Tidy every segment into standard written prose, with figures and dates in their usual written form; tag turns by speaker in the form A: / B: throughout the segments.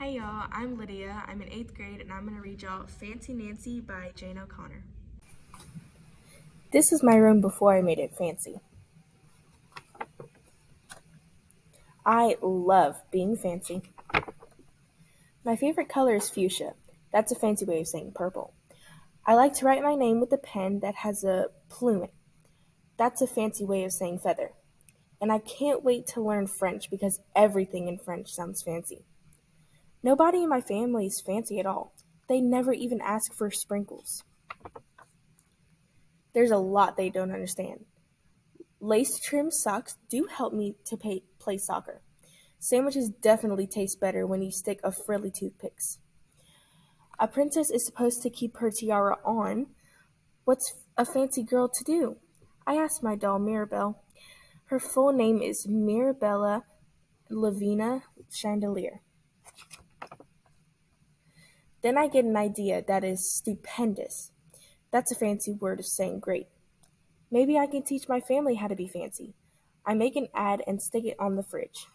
A: Hey y'all, I'm Lydia. I'm in 8th grade and I'm going to read y'all Fancy Nancy by Jane O'Connor. This was my room before I made it fancy. I love being fancy. My favorite color is fuchsia. That's a fancy way of saying purple. I like to write my name with a pen that has a plume. That's a fancy way of saying feather. And I can't wait to learn French because everything in French sounds fancy. Nobody in my family is fancy at all. They never even ask for sprinkles. There's a lot they don't understand. Lace-trimmed socks do help me to play soccer. Sandwiches definitely taste better when you stick a frilly toothpicks. A princess is supposed to keep her tiara on. What's a fancy girl to do? I asked my doll Mirabelle. Her full name is Mirabella Lavina Chandelier. Then I get an idea that is stupendous. That's a fancy word of saying great. Maybe I can teach my family how to be fancy. I make an ad and stick it on the fridge.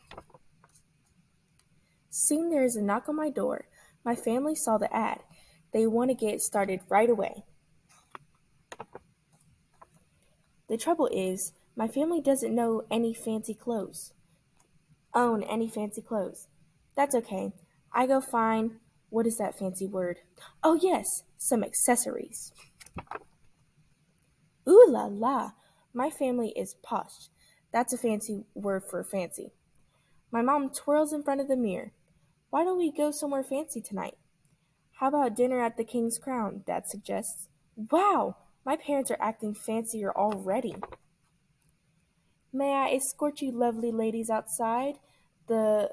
A: Soon there is a knock on my door. My family saw the ad. They want to get started right away. The trouble is, my family doesn't know any fancy clothes. Own any fancy clothes. That's okay. I go find, what is that fancy word? Oh yes, some accessories. Ooh la la, my family is posh. That's a fancy word for fancy. My mom twirls in front of the mirror. Why don't we go somewhere fancy tonight? How about dinner at the King's Crown? Dad suggests. Wow, my parents are acting fancier already. May I escort you lovely ladies outside? The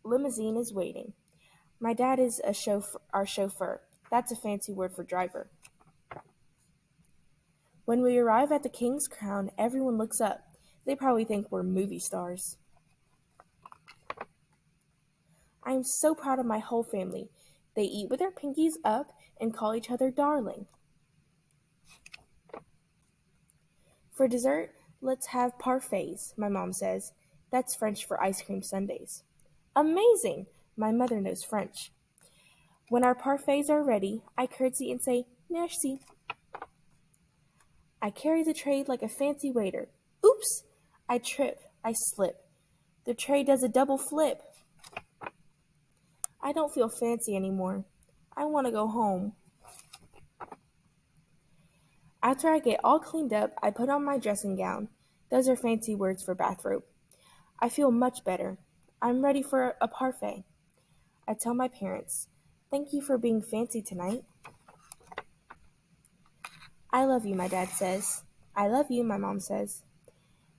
A: limousine is waiting. My dad is our chauffeur. That's a fancy word for driver. When we arrive at the King's Crown, everyone looks up. They probably think we're movie stars. I am so proud of my whole family. They eat with their pinkies up and call each other darling. For dessert, let's have parfaits, my mom says. That's French for ice cream sundaes. Amazing! My mother knows French. When our parfaits are ready, I curtsy and say, Merci. I carry the tray like a fancy waiter. Oops! I trip. I slip. The tray does a double flip. I don't feel fancy anymore. I want to go home. After I get all cleaned up, I put on my dressing gown. Those are fancy words for bathrobe. I feel much better. I'm ready for a parfait. I tell my parents, thank you for being fancy tonight. I love you, my dad says. I love you, my mom says.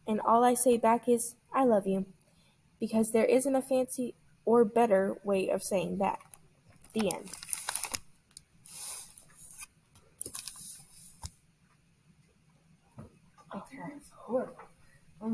A: And all I say back is, I love you. Because there isn't a fancy or better way of saying that. The end.